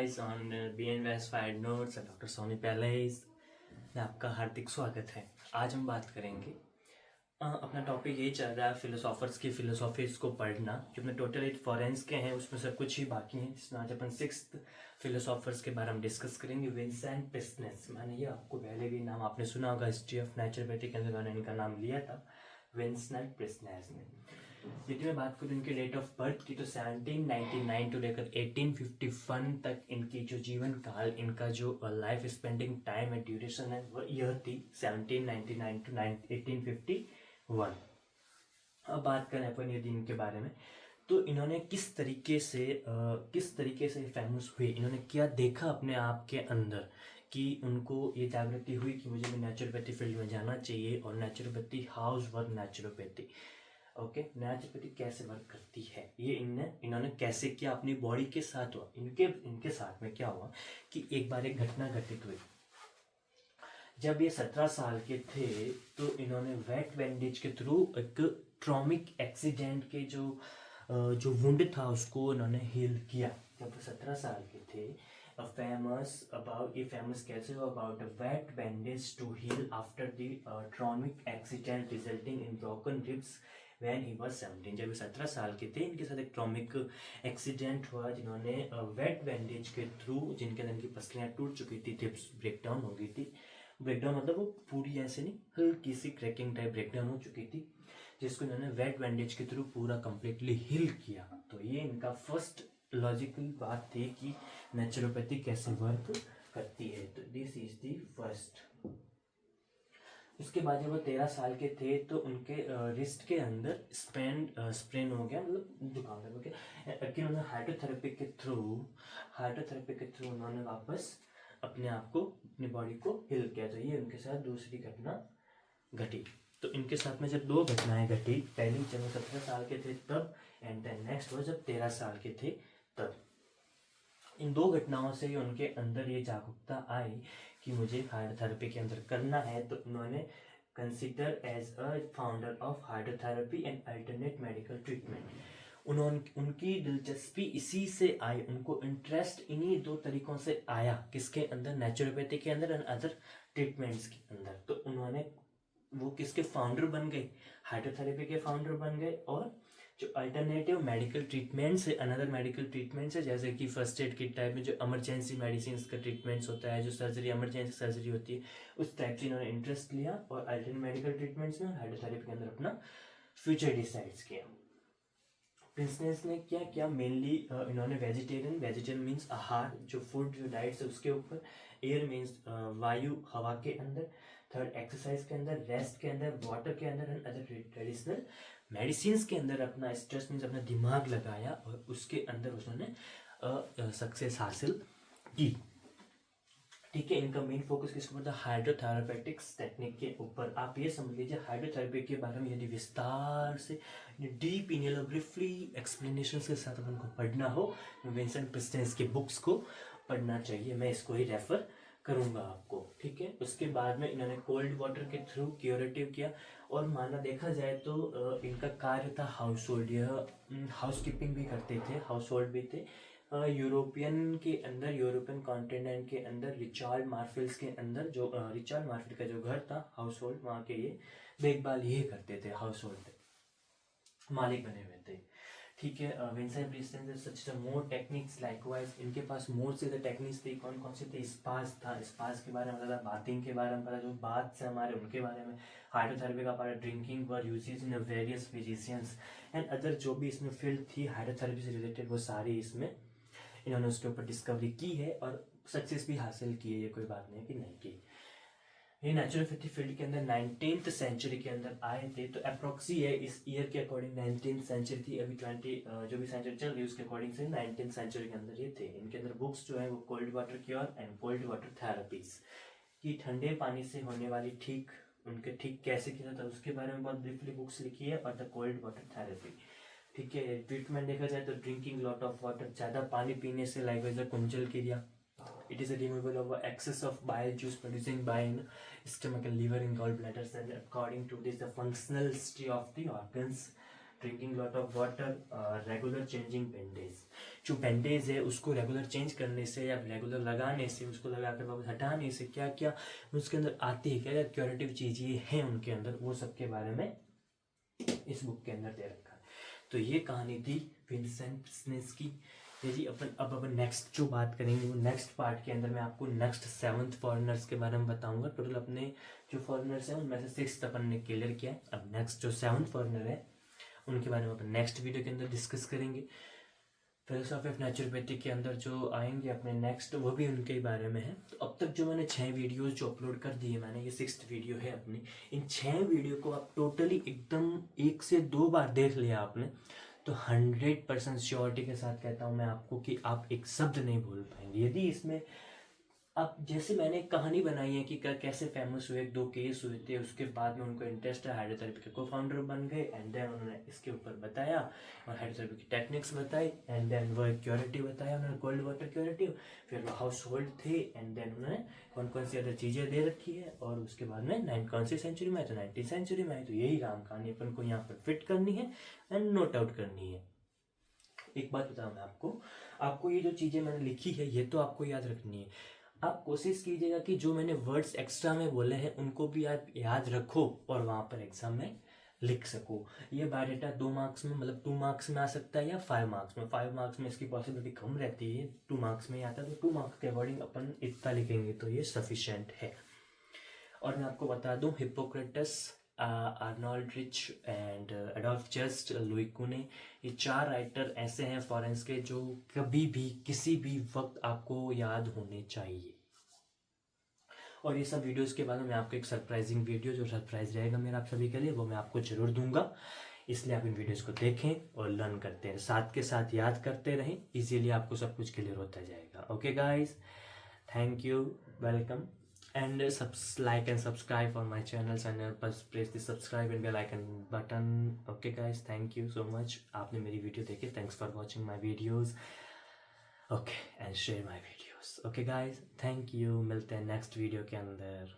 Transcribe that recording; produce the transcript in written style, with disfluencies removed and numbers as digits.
guys on BNVS Fired Notes and doctor Soni palace में आपका हार्दिक स्वागत है। आज हम बात करेंगे अपना टॉपिक यही चल रहा है फिलोसॉफर्स की फिलोसॉफीज को पढ़ना, जो अपने टोटल 8 फॉरेंस के हैं, उसमें से कुछ ही बाकी हैं। जिसमें आज अपन 6th फिलोसॉफर्स के बारे में डिस्कस करेंगे। विंसेंट प्रिस्नेस, मैंने ये आपको पहले भी नाम आपने सुना होगा, हिस्ट्री ऑफ नेचुरोपैथी के अंदर मैंने इनका नाम लिया था, विंसेंट प्रिस्नेस ने। यदि मैं बात करूँ इनके डेट ऑफ बर्थ की तो 1799 to लेकर 1851 तक इनकी जो जीवन काल, इनका जो लाइफ स्पेंडिंग टाइम है, ड्यूरेशन है, वो यह थी 1799 to 1851। अब बात करें अपन यदि इनके बारे में, तो इन्होंने किस तरीके से फेमस हुए, इन्होंने क्या देखा अपने आप के अंदर कि उनको ये जागृति हुई कि मुझे भी नेचुरोपैथी फील्ड में जाना चाहिए। और naturopathy, house work naturopathy, okay, naturopathy कैसे वर्क करती है, ये इन्होंने कैसे किया, अपनी बॉडी के साथ हुआ। इनके साथ में क्या हुआ कि एक बार एक घटना घटित हुई। जब ये 17 साल के थे तो इन्होंने वेट बैंडेज के थ्रू एक ट्रॉमिक एक्सीडेंट के जो वुंड था उसको इन्होंने हील किया। जब वो 17 साल के थे, फेमस कैसे हुआ, about the weight bandage to heal after the traumatic accident resulting in broken ribs when he was 17। जब 17 साल के थे, इनके साथ एक ट्रॉमिक एक्सीडेंट हुआ, जिन्होंने वेट बैंडेज के थ्रू, जिनके अंदर इनकी पसलियाँ टूट चुकी थी, टिप्स ब्रेकडाउन हो गई थी। ब्रेकडाउन मतलब वो पूरी ऐसे नहीं, हल्की सी क्रैकिंग टाइप ब्रेकडाउन हो चुकी थी, जिसको इन्होंने वेट बैंडेज के थ्रू पूरा कंप्लीटली हील किया। तो ये इनका फर्स्ट लॉजिकल बात थी कि नेचुरोपैथी कैसे वर्क करती है। तो दिस इज दी फर्स्ट। उसके बाद जब वो 13 साल के थे तो उनके रिस्ट के अंदर स्प्रेन हो गया, मतलब जुकाम हो गया। लेकिन उन्होंने हाइड्रोथेरेपी के थ्रू उन्होंने वापस अपने आप को, अपनी बॉडी को हील किया। तो ये उनके साथ दूसरी घटना घटी। तो इनके साथ में जब 2 घटनाएं घटी, पहली जब वो 17 साल के थे तब, एंड देन नेक्स्ट वो जब 13 साल के थे तब। इन 2 घटनाओं से ही उनके अंदर ये जागरूकता आई कि मुझे हाइड्रोथेरेपी के अंदर करना है। तो उन्होंने consider as a founder of hydrotherapy and alternate medical treatment. उनकी दिलचस्पी इसी से आई, उनको इंटरेस्ट इन्हीं 2 तरीकों से आया, किसके अंदर, नेचुरोपैथी के अंदर एंड अदर ट्रीटमेंट्स के अंदर। तो उन्होंने वो किसके फाउंडर बन गए, हाइड्रोथेरेपी के फाउंडर बन गए। और जो अल्टरनेटिव मेडिकल ट्रीटमेंट्स है, अनदर मेडिकल ट्रीटमेंट्स है, जैसे कि फर्स्ट एड किट टाइप में जो इमरजेंसी मेडिसिन का ट्रीटमेंट्स होता है, जो सर्जरी, इमरजेंसी सर्जरी होती है, उस टाइप से इन्होंने इंटरेस्ट लिया और अल्टरनेटिव मेडिकल ट्रीटमेंट्स में, हाइड्रोथेरेपी के अंदर अपना फ्यूचर डिसाइड्स किया। प्रिंसनेस ने क्या किया, मेनली इन्होंने वेजिटेरियन मीन्स आहार, जो फूड, जो डाइट्स है उसके ऊपर, एयर मीन्स वायु, हवा के अंदर, थर्ड एक्सरसाइज के अंदर, रेस्ट के अंदर, वाटर के अंदर एंड अदर ट्रेडिशनल मेडिसिन के अंदर अपना स्ट्रेस मीन्स अपना दिमाग लगाया और उसके अंदर उन्होंने सक्सेस हासिल की। ठीक है, इनका मेन फोकस किसके ऊपर था, हाइड्रोथेरेपेटिक्स टेक्निक के ऊपर। आप ये समझ लीजिए, हाइड्रोथेरेपी के बारे में यदि विस्तार से, डीप ब्रीफली एक्सप्लेनेशन के साथ अपन को पढ़ना हो, विंसेंट प्रिस्नेस के बुक्स को पढ़ना चाहिए। मैं इसको ही रेफर करूंगा आपको। ठीक है, उसके बाद में इन्होंने कोल्ड वाटर के थ्रू क्यूरेटिव किया। और माना देखा जाए तो इनका कार्य था हाउस होल्ड, यह हाउस कीपिंग भी करते थे, हाउस होल्ड भी थे। यूरोपियन कॉन्टिनेंट के अंदर, रिचार्ड मार्फिल्स के अंदर, जो रिचार्ड मार्फिल का जो घर था, हाउस होल्ड, वहाँ के ये देखभाल ये करते थे, हाउस होल्ड मालिक बने हुए थे। ठीक है, विंसेंट प्रिस्नेस सच मोर टेक्निक्स लाइकवाइज, इनके पास मोर से टेक्निक्स थी। कौन कौन से थे, स्पास था, स्पास के बारे में पता, बाथिंग के बारे में पता, जो बाथ से हमारे उनके बारे में, हाइड्रोथेरेपी का part, drinking were uses in various physicians and other, जो भी इसमें फील्ड थी हाइड्रोथेरेपी से रिलेटेड, वो सारी इसमें इन्होंने उसके ऊपर डिस्कवरी की है और सक्सेस भी हासिल की है। ये कोई बात नहीं है कि नहीं की। ये नेचुरोपैथी फील्ड के अंदर 19th सेंचुरी के अंदर आए थे। तो अप्रोक्सी है, इस ईयर के अकॉर्डिंग 19th सेंचुरी थी, अभी 20 जो भी सेंचुरी चल रही है उसके अकॉर्डिंग से 19th सेंचुरी के अंदर ये थे। इनके अंदर बुक्स जो है वो cold water cure and cold water therapies, कि ठंडे पानी से होने वाली ठीक कैसे किया था उसके बारे में बहुत ब्रीफली बुक्स लिखी है, और द कोल्ड वाटर थेरेपी। ठीक है, ट्रीटमेंट देखा जाए तो ड्रिंकिंग लॉट ऑफ वाटर, ज्यादा पानी पीने से लाइक कुंजल क्रिया, it is a removal of excess of bile juice producing by stomach and liver in gallbladders, and according to this the functional history of the organs drinking lot of water, regular changing bandage. जो bandage है उसको regular change करने से या regular लगाने से, उसको लगा कर वापस हटाने से क्या क्या उसके अंदर आती है, क्या क्या क्यूरेटिव चीज़ें हैं उनके अंदर, वो सब के बारे में इस बुक के अंदर दे रखा है। तो ये कहानी थी विंसेंट स्नेस की। ये जी अपन नेक्स्ट जो बात करेंगे वो नेक्स्ट पार्ट के अंदर मैं आपको नेक्स्ट 7th फॉरेनर्स के बारे में बताऊंगा। टोटल अपने जो फॉरेनर्स हैं उनमें से 6th अपन ने क्लियर किया है। अब नेक्स्ट जो 7th फॉरेनर है उनके बारे में अपन नेक्स्ट वीडियो के अंदर डिस्कस करेंगे। फिलोसॉफी ऑफ नेचुरोपैथी के अंदर जो आएंगे अपने नेक्स्ट, वो भी उनके बारे में है। तो अब तक जो मैंने 6 वीडियोस जो अपलोड कर दिए मैंने, ये 6th वीडियो है अपनी। इन 6 वीडियो को आप टोटली एकदम 1 से 2 बार देख लिया आपने तो 100% श्योरिटी के साथ कहता हूँ मैं आपको कि आप एक शब्द नहीं भूल पाएंगे। यदि इसमें अब जैसे मैंने एक कहानी बनाई है कि कैसे फेमस हुए, 2 केस हुए थे, उसके बाद में उनको इंटरेस्ट है, हाइड्रोथेरेपी के को फाउंडर बन गए, एंड देन उन्होंने इसके ऊपर बताया और हाइड्रोथेरेपी की टेक्निक्स बताई, एंड देन वो क्योरेटिव बताया उन्होंने, कोल्ड वाटर क्योरेटिव। फिर वो हाउस होल्ड थे, एंड देन उन्होंने कौन कौन सी अदर चीज़ें दे रखी है, और उसके बाद में कौन सी सेंचुरी में आए तो 19th सेंचुरी में आए। तो यही राम कहानी अपन को यहाँ पर फिट करनी है एंड नोट आउट करनी है। एक बात बताऊँ मैं आपको ये जो चीज़ें मैंने लिखी है ये तो आपको याद रखनी है। आप कोशिश कीजिएगा कि जो मैंने वर्ड्स एक्स्ट्रा में बोले हैं उनको भी आप याद रखो और वहाँ पर एग्जाम में लिख सको। ये बायोडाटा 2 मार्क्स में, मतलब 2 मार्क्स में आ सकता है या 5 मार्क्स में। 5 मार्क्स में इसकी पॉसिबिलिटी कम रहती है, 2 मार्क्स में ही आता है। तो 2 मार्क्स के अकॉर्डिंग अपन इतना लिखेंगे तो ये सफिशेंट है। और मैं आपको बता दूं, Hippocrates, Arnold rich and Adolf just, Louis कुने, ये 4 राइटर ऐसे हैं फॉरेंस के जो कभी भी किसी भी वक्त आपको याद होने चाहिए। और ये सब वीडियोस के बाद मैं आपको एक सरप्राइजिंग वीडियो, जो सरप्राइज रहेगा मेरा आप सभी के लिए, वो मैं आपको जरूर दूंगा। इसलिए आप इन वीडियोस को देखें और लर्न करते हैं, साथ के साथ याद करते रहें, इजीली आपको सब कुछ क्लियर होता जाएगा। Okay guys, thank you, welcome, and like and subscribe for my channels and press the subscribe and bell icon button. Okay guys, thank you so much, आपने मेरी वीडियो देखी, thanks for watching my videos. Okay, and share my videos. Okay guys, thank you, मिलते हैं next video के अंदर।